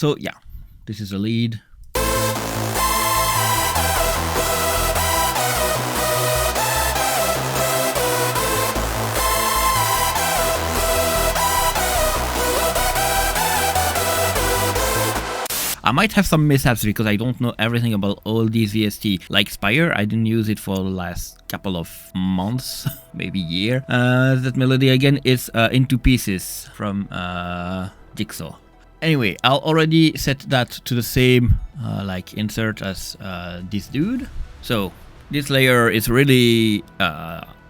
So yeah, this is a lead. I might have some mishaps because I don't know everything about all these VST. Like Spire, I didn't use it for the last couple of months, maybe year. That melody again is in 2 pieces from Jigsaw. Anyway, I'll already set that to the same like insert as this dude. So this layer is really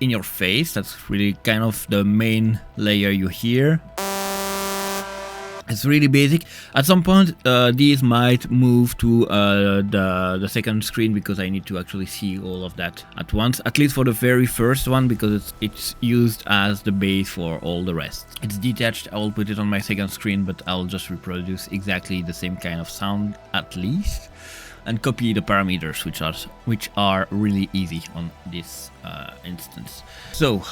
in your face. That's really kind of the main layer you hear. It's really basic. At some point, these might move to the second screen because I need to actually see all of that at once. At least for the very first one, because it's used as the base for all the rest. It's detached. I will put it on my second screen, but I'll just reproduce exactly the same kind of sound at least, and copy the parameters, which are really easy on this instance. So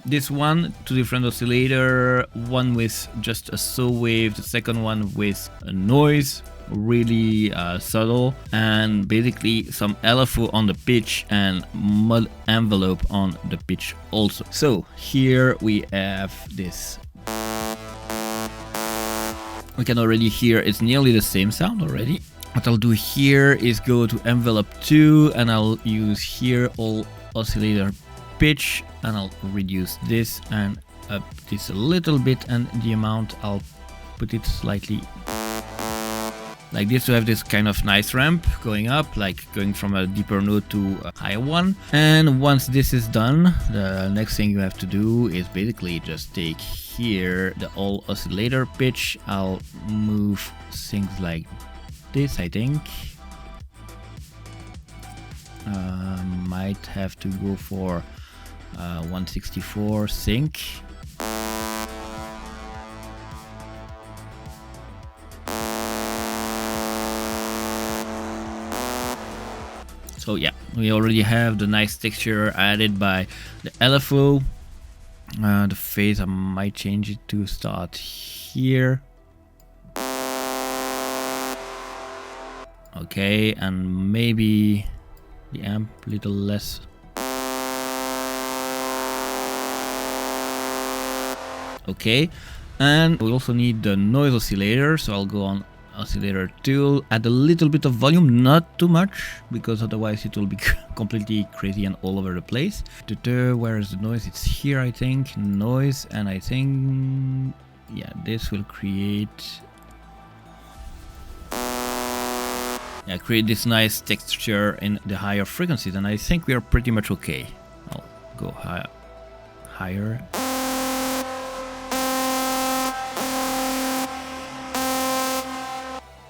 this one, 2 different oscillator, one with just a saw wave, the second one with a noise, really subtle, and basically some LFO on the pitch and mud envelope on the pitch also. So here we have this. We can already hear it's nearly the same sound already. What I'll do here is go to envelope 2 and I'll use here all oscillator pitch, and I'll reduce this and up this a little bit, and the amount I'll put it slightly like this to have this kind of nice ramp going up, like going from a deeper note to a higher one. And once this is done, the next thing you have to do is basically just take here the all oscillator pitch. I'll move things like this, I think. Might have to go for 164 sync. So yeah, we already have the nice texture added by the LFO. The phase, I might change it to start here. Okay, and maybe the amp a little less. Okay, and we also need the noise oscillator, so I'll go on oscillator tool, add a little bit of volume, not too much, because otherwise it will be completely crazy and all over the place. Where is the noise? It's here, I think. Noise, and I think, yeah, this will create this nice texture in the higher frequencies, and I think we are pretty much okay. I'll go higher.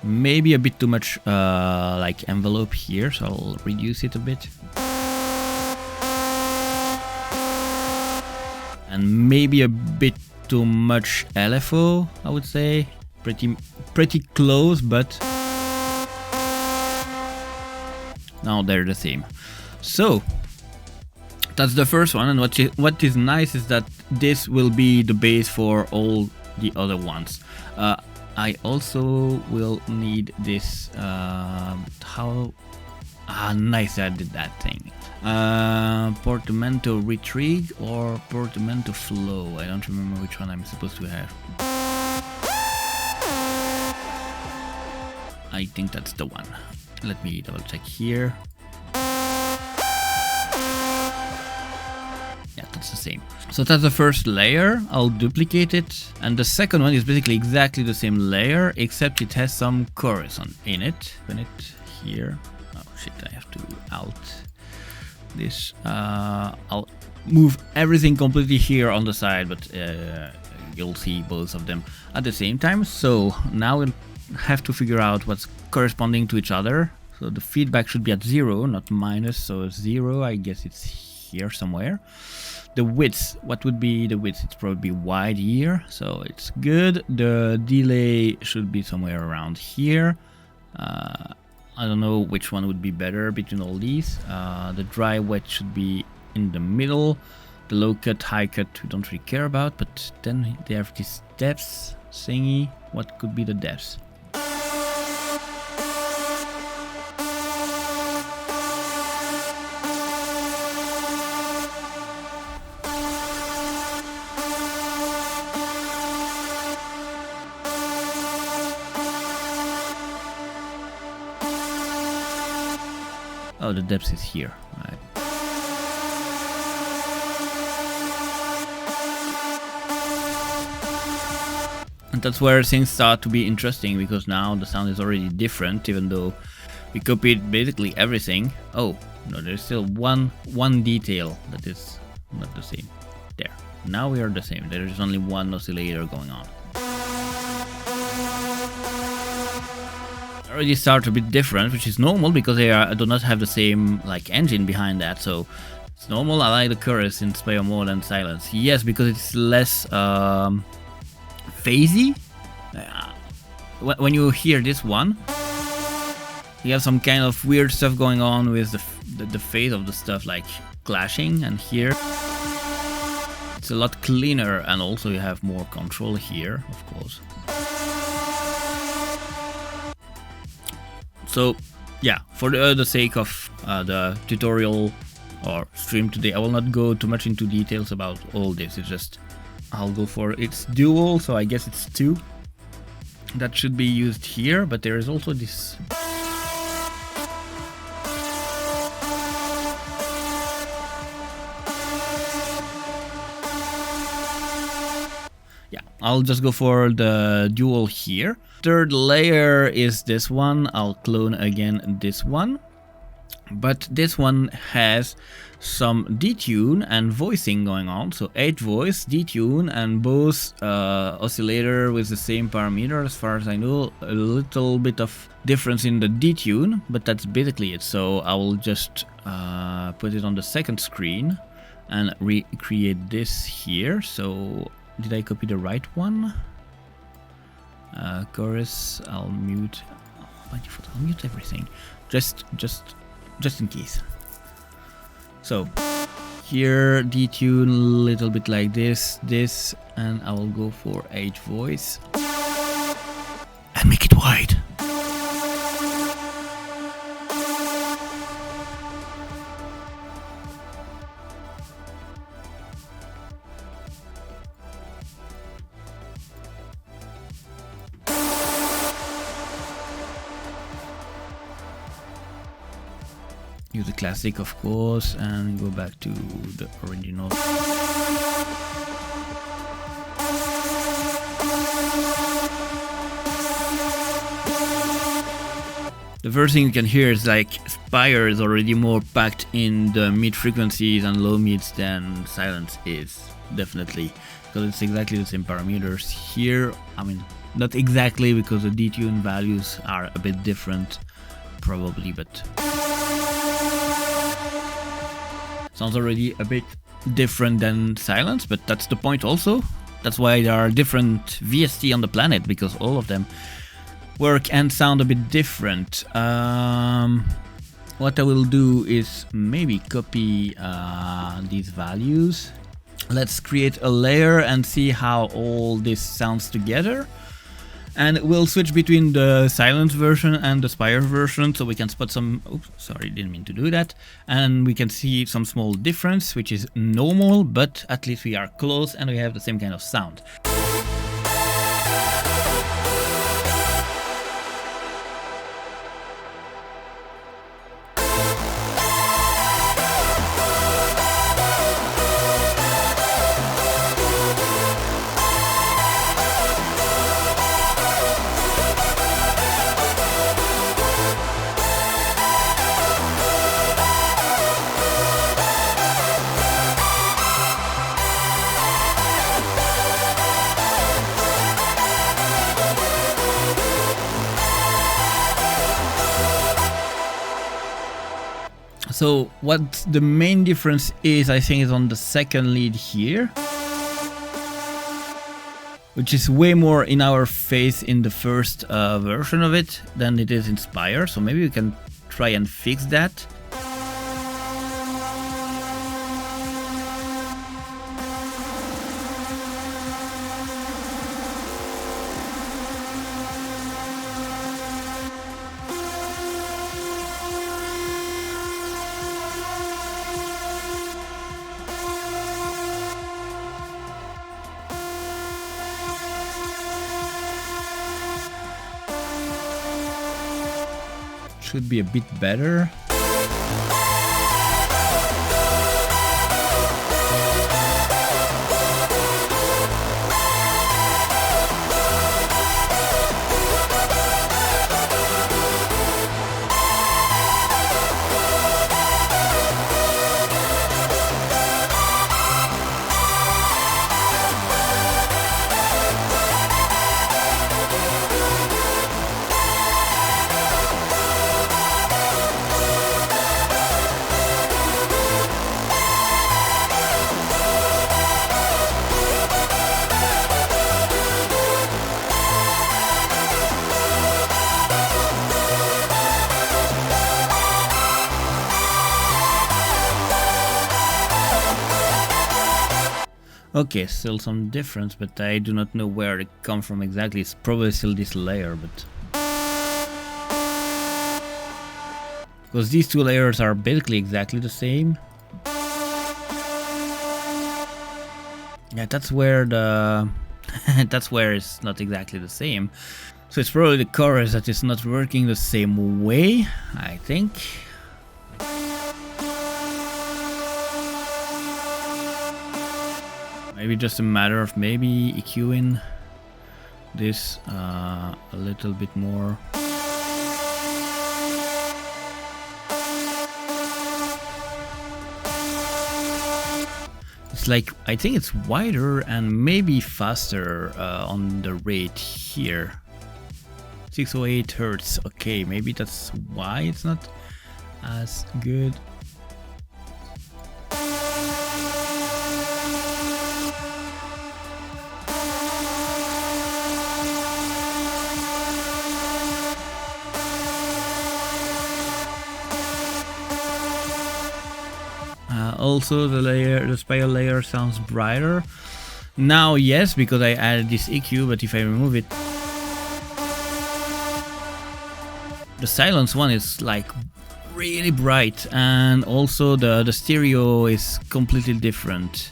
Maybe a bit too much like envelope here, so I'll reduce it a bit. And maybe a bit too much LFO, I would say. Pretty close, but now they're the same. So that's the first one, and what is nice is that this will be the base for all the other ones. I also will need this nice I did that thing. Portamento Retrieve or Portamento Flow. I don't remember which one I'm supposed to have. I think that's the one. Let me double check here. Yeah, that's the same. So that's the first layer. I'll duplicate it. And the second one is basically exactly the same layer, except it has some chorus in it. Open it here. Oh shit, I have to alt this. I'll move everything completely here on the side, but you'll see both of them at the same time. So now we'll have to figure out what's corresponding to each other. So the feedback should be at 0, not minus, so 0, I guess it's here somewhere. The width, what would be the width? It's probably wide here, so it's good. The delay should be somewhere around here. I don't know which one would be better between all these. The dry wet should be in the middle. The low cut, high cut we don't really care about, but then they have these steps thingy. What could be the depths? Oh, the depth is here. Right. And that's where things start to be interesting, because now the sound is already different, even though we copied basically everything. Oh, no, there's still one detail that is not the same. There. Now we are the same. There is only one oscillator going on. Already start a bit different, which is normal because they do not have the same like engine behind that, so it's normal. I like the chorus in Spire more than silence. Yes, because it's less phasey. When you hear this one, you have some kind of weird stuff going on with the phase of the stuff, like clashing, and here it's a lot cleaner, and also you have more control here, of course. So yeah, for the sake of the tutorial or stream today, I will not go too much into details about all this. It's just, I'll go for its dual, so I guess it's 2 that should be used here, but there is also this. Yeah, I'll just go for the dual here. Third layer is this one. I'll clone again this one, but this one has some detune and voicing going on. So 8 voice, detune, and both oscillator with the same parameter. As far as I know, a little bit of difference in the detune, but that's basically it. So I will just put it on the second screen and recreate this here. So did I copy the right one? Chorus, I'll mute. Oh, by default, I'll mute everything, just in case. So here, detune a little bit like this, and I will go for 8 voice and make it wide. Use the classic, of course, and go back to the original. The first thing you can hear is like Spire is already more packed in the mid frequencies and low mids than silence is, definitely, because it's exactly the same parameters here. I mean, not exactly, because the detune values are a bit different, probably, but sounds already a bit different than silence, but that's the point also. That's why there are different VST on the planet, because all of them work and sound a bit different. What I will do is maybe copy these values. Let's create a layer and see how all this sounds together. And we'll switch between the silence version and the Spire version, so we can spot some, oops, sorry, didn't mean to do that. And we can see some small difference, which is normal, but at least we are close and we have the same kind of sound. So what the main difference is, I think, is on the second lead here, which is way more in our face in the first version of it than it is in Spire. So maybe we can try and fix that. should be a bit better. Okay, still some difference, but I do not know where it comes from exactly. It's probably still this layer, but... because these two layers are basically exactly the same. Yeah, that's where the... that's where it's not exactly the same. So it's probably the chorus that is not working the same way, I think. Maybe just a matter of maybe EQing this a little bit more. It's like, I think it's wider and maybe faster on the rate here. 608 Hertz. Okay, maybe that's why it's not as good. Also, the Spire layer sounds brighter. Now, yes, because I added this EQ, but if I remove it, the silence one is like really bright, and also the stereo is completely different.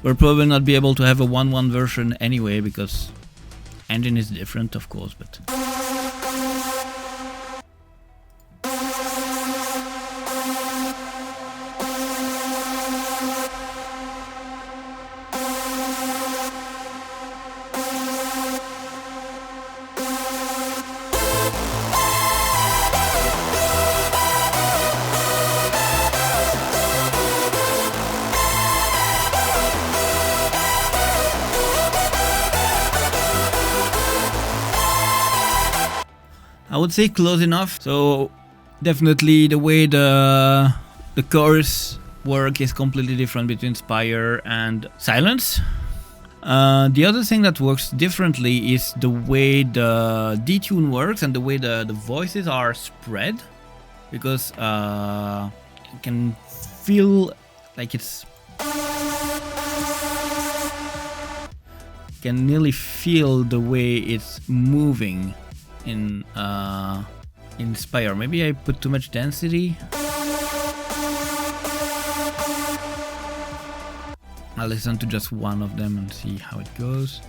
We'll probably not be able to have a 1.1 version anyway, because engine is different, of course, but... I would say close enough. So definitely the way the chorus work is completely different between Spire and Silence. The other thing that works differently is the way the detune works and the way the voices are spread, because you can feel like it's... can nearly feel the way it's moving in Spire. Maybe I put too much density. I'll listen to just one of them and see how it goes.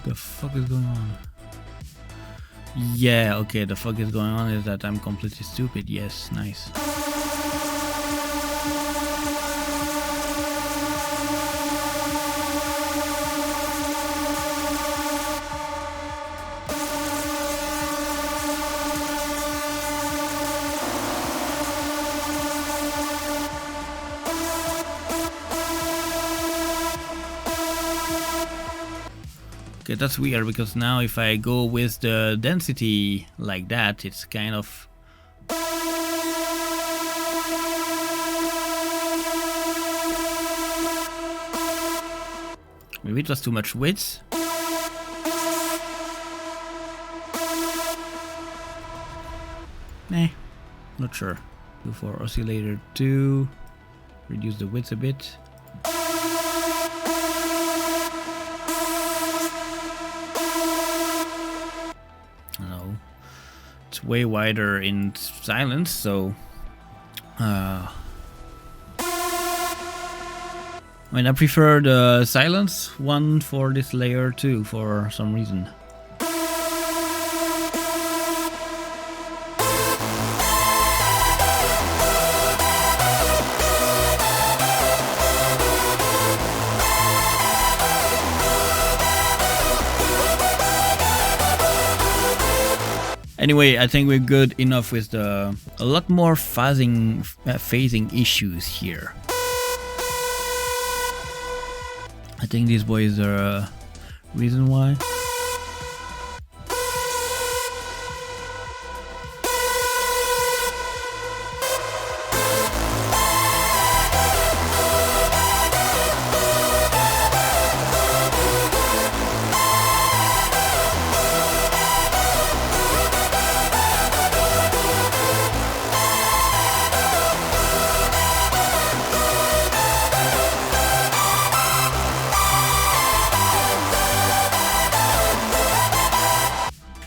The fuck is going on? Yeah, okay, the fuck is going on is that I'm completely stupid. Yes, nice. Okay, that's weird, because now if I go with the density like that, it's kind of... Maybe it was too much width. Nah, not sure. Go for oscillator 2. Reduce the width a bit. No, it's way wider in silence, so I mean, I prefer the silence one for this layer too, for some reason. Anyway, I think we're good enough with a lot more phasing issues here. I think these boys are a reason why.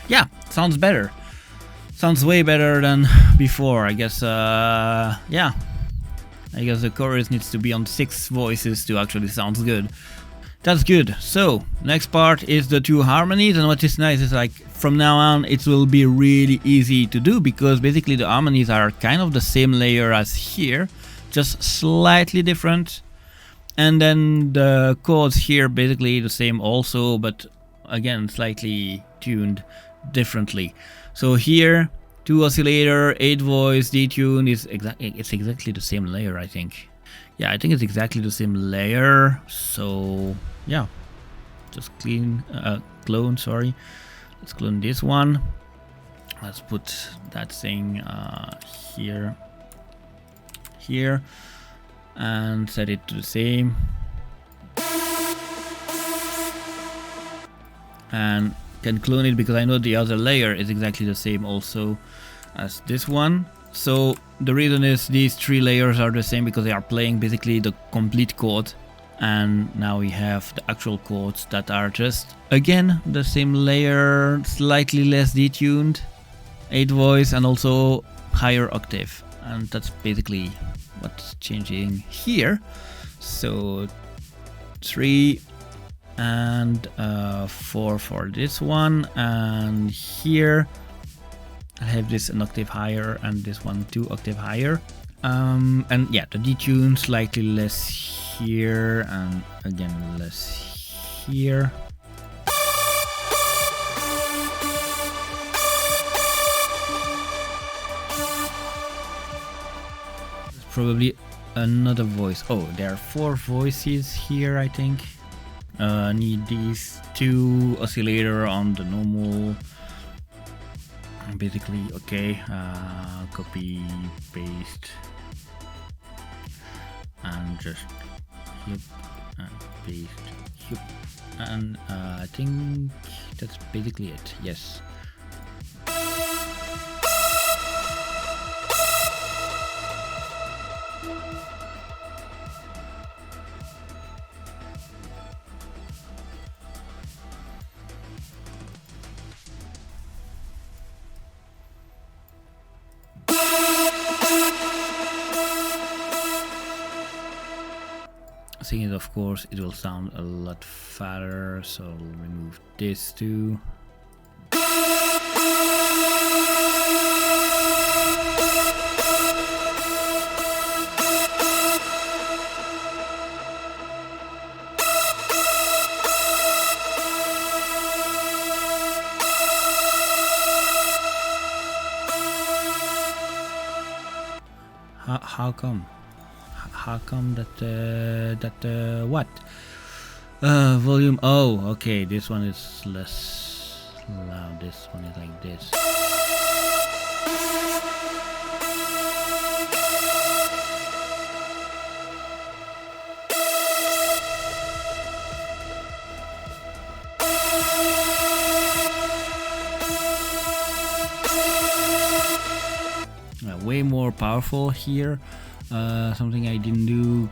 Yeah, sounds better. Sounds way better than before. I guess, yeah. I guess the chorus needs to be on 6 voices to actually sound good. That's good. So, next part is the 2 harmonies, and what is nice is like from now on it will be really easy to do, because basically the harmonies are kind of the same layer as here, just slightly different. And then the chords here basically the same also, but again slightly tuned differently. So here 2 oscillator, 8 voice, detune is exactly the same layer, I think. Yeah, I think it's exactly the same layer. So yeah, just clone, sorry. Let's clone this one. Let's put that thing here, and set it to the same. And can clone it because I know the other layer is exactly the same also as this one. So the reason is these 3 layers are the same because they are playing basically the complete chord, and now we have the actual chords that are just again the same layer, slightly less detuned, 8 voice and also higher octave, and that's basically what's changing here. So 3 and 4 for this one, and here I have this an octave higher and this one 2 octave higher, and yeah, the detune slightly less here and again less here. There's probably another voice. Oh, there are 4 voices here, I think. Need these 2 oscillator on the normal. Basically, okay. Copy, paste, and just yep, and paste, yep, and I think that's basically it. Yes. Thing is, of course, it will sound a lot fatter, so I'll remove this too. How come? How come that what? Volume. Oh, okay. This one is less loud. This one is like this. way more powerful here. Something I didn't do.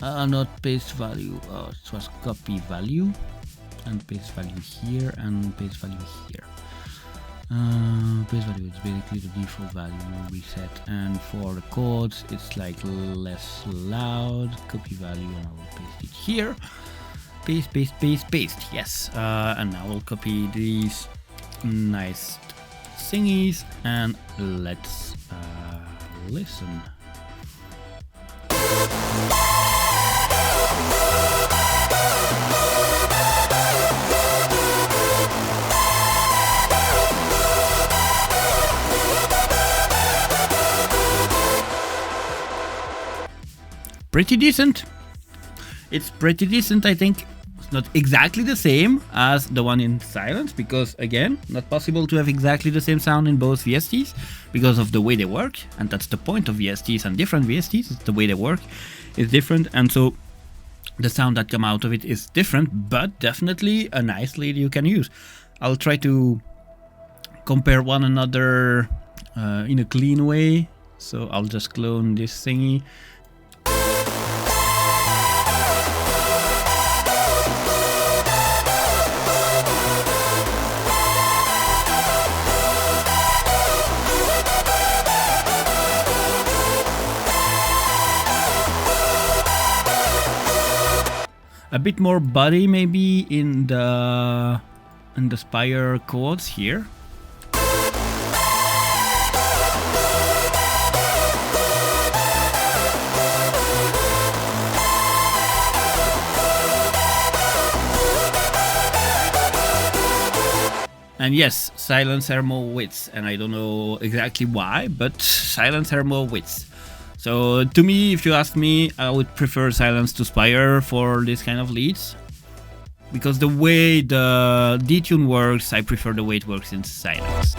Not paste value. It was copy value and paste value here and paste value here. Paste value is basically the default value reset, and for the chords it's like less loud. Copy value, and I will paste it here. Paste, paste, paste, paste. Yes, and now we'll copy these nice thingies and let's listen. Pretty decent. It's pretty decent, I think. It's not exactly the same as the one in Silence, because again, not possible to have exactly the same sound in both VSTs because of the way they work, and that's the point of VSTs and different VSTs. It's the way they work is different, and so the sound that come out of it is different, but definitely a nice lead you can use. I'll try to compare one another in a clean way, so I'll just clone this thingy. A bit more body maybe in the Spire chords here. And yes, Silence are more widths, and I don't know exactly why, but Silence are more widths. So to me, if you ask me, I would prefer Silence to Spire for this kind of leads. Because the way the Detune works, I prefer the way it works in Silence.